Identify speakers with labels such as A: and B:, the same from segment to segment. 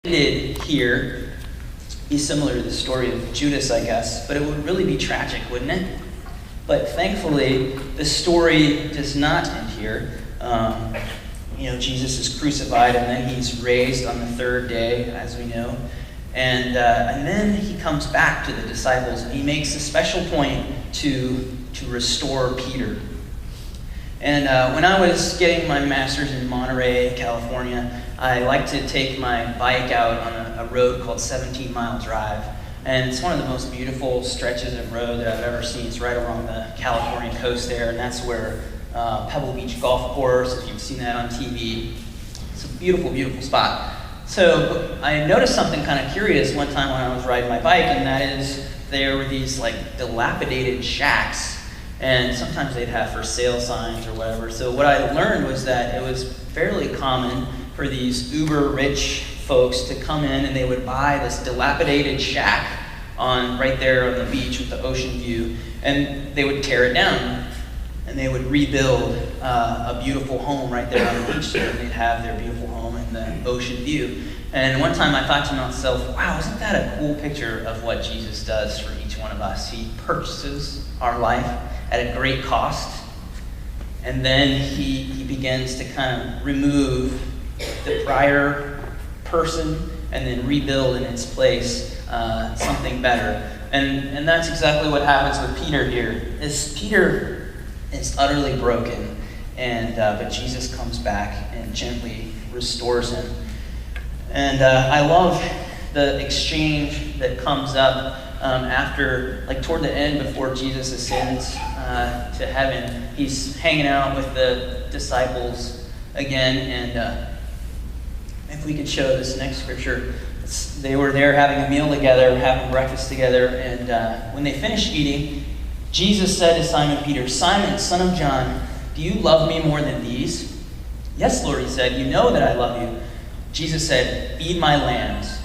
A: ended here be similar to the story of Judas, I guess, but it would really be tragic, wouldn't it? But thankfully, the story does not end here. Jesus is crucified, and then he's raised on the third day, as we know. And then he comes back to the disciples, and he makes a special point to restore Peter. And when I was getting my master's in Monterey, California, I like to take my bike out on a road called 17 Mile Drive. And it's one of the most beautiful stretches of road that I've ever seen. It's right along the California coast there, and that's where Pebble Beach Golf Course, if you've seen that on TV. It's a beautiful, beautiful spot. So I noticed something kind of curious one time when I was riding my bike, and that is there were these like dilapidated shacks. And sometimes they'd have for sale signs or whatever. So what I learned was that it was fairly common for these uber rich folks to come in and they would buy this dilapidated shack right there on the beach with the ocean view, and they would tear it down and they would rebuild a beautiful home right there on the beach there, and they'd have their beautiful home and the ocean view. And one time I thought to myself, wow, isn't that a cool picture of what Jesus does for each one of us? He purchases our life at a great cost, and then he begins to kind of remove the prior person and then rebuild in its place something better. And that's exactly what happens with Peter here. Peter is utterly broken, but Jesus comes back and gently restores him. And I love the exchange that comes up after, like toward the end, before Jesus ascends to heaven. He's hanging out with the disciples again, and if we could show this next scripture, they were there having a meal together, having breakfast together, and when they finished eating, Jesus said to Simon Peter, "Simon, son of John, do you love me more than these?" "Yes, Lord," he said, "you know that I love you." Jesus said, "Feed my lambs."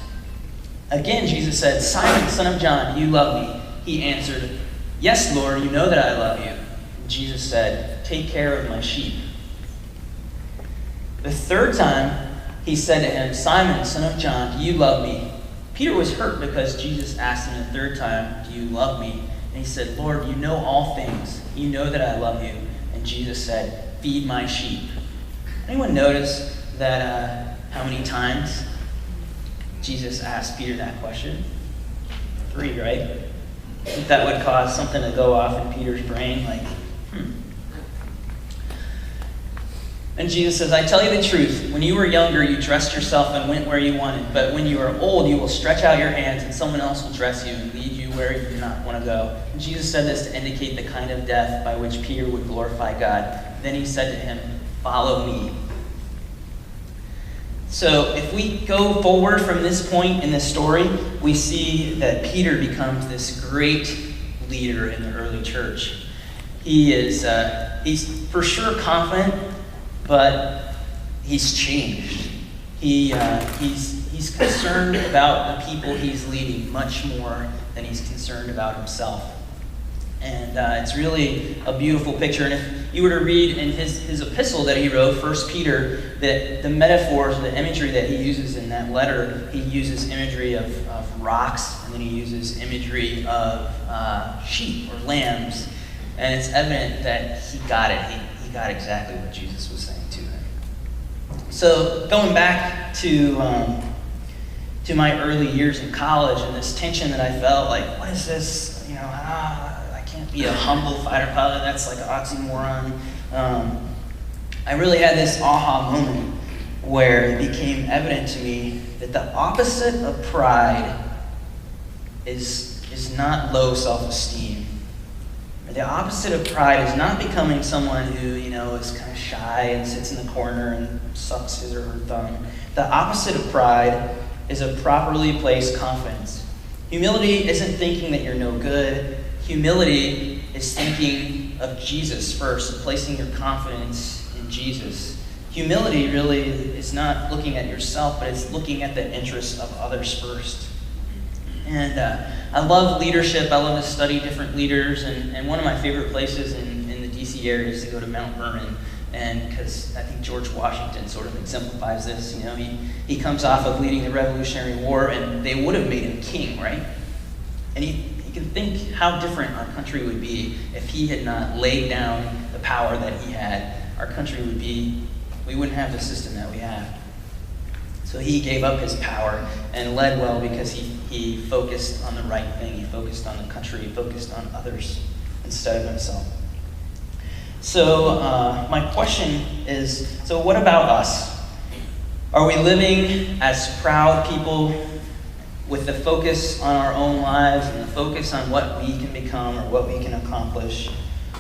A: Again, Jesus said, "Simon, son of John, do you love me?" He answered, "Yes, Lord, you know that I love you." And Jesus said, "Take care of my sheep." The third time, he said to him, "Simon, son of John, do you love me?" Peter was hurt because Jesus asked him the third time, "Do you love me?" And he said, "Lord, you know all things. You know that I love you." And Jesus said, "Feed my sheep." Anyone notice that how many times Jesus asked Peter that question? 3, right? I think that would cause something to go off in Peter's brain, like, And Jesus says, "I tell you the truth, when you were younger, you dressed yourself and went where you wanted. But when you are old, you will stretch out your hands, and someone else will dress you and lead you where you do not want to go." And Jesus said this to indicate the kind of death by which Peter would glorify God. Then he said to him, "Follow me." So if we go forward from this point in the story, we see that Peter becomes this great leader in the early church. He's for sure confident, but he's changed. He's concerned about the people he's leading much more than he's concerned about himself. And it's really a beautiful picture. And if you were to read in his epistle that he wrote, 1 Peter, that the metaphors, the imagery that he uses in that letter, he uses imagery of rocks, and then he uses imagery of sheep or lambs. And it's evident that he got it. He got exactly what Jesus was saying to him. So going back to my early years in college and this tension that I felt, like, what is this? I can't be a humble fighter pilot. That's like an oxymoron. I really had this aha moment where it became evident to me that the opposite of pride is not low self-esteem. The opposite of pride is not becoming someone who, is kind of shy and sits in the corner and sucks his or her thumb. The opposite of pride is a properly placed confidence. Humility isn't thinking that you're no good. Humility is thinking of Jesus first and placing your confidence in Jesus. Humility really is not looking at yourself, but it's looking at the interests of others first. And I love leadership. I love to study different leaders. And one of my favorite places in the DC area is to go to Mount Vernon. And because I think George Washington sort of exemplifies this, you know, he comes off of leading the Revolutionary War, and they would have made him king, right? And you can think how different our country would be if he had not laid down the power that he had. Our country would be, we wouldn't have the system that we have. So he gave up his power and led well because he focused on the right thing. He focused on the country. He focused on others instead of himself. So my question is, so what about us? Are we living as proud people with the focus on our own lives and the focus on what we can become or what we can accomplish?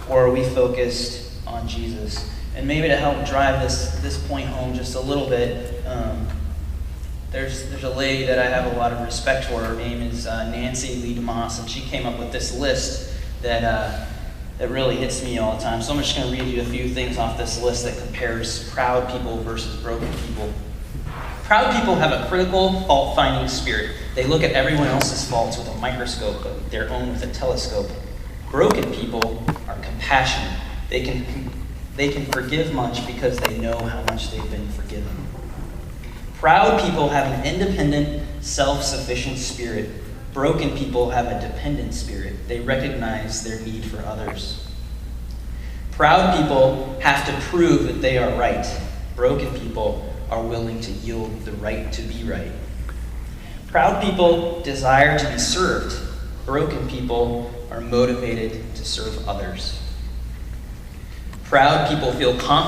A: Or are we focused on Jesus? And maybe to help drive this point home just a little bit, there's a lady that I have a lot of respect for. Her name is Nancy Lee DeMoss, and she came up with this list that really hits me all the time. So I'm just going to read you a few things off this list that compares proud people versus broken people. Proud people have a critical, fault-finding spirit. They look at everyone else's faults with a microscope, but their own with a telescope. Broken people are compassionate. They can forgive much because they know how much they've been forgiven. Proud people have an independent, self-sufficient spirit. Broken people have a dependent spirit. They recognize their need for others. Proud people have to prove that they are right. Broken people are willing to yield the right to be right. Proud people desire to be served. Broken people are motivated to serve others. Proud people feel confident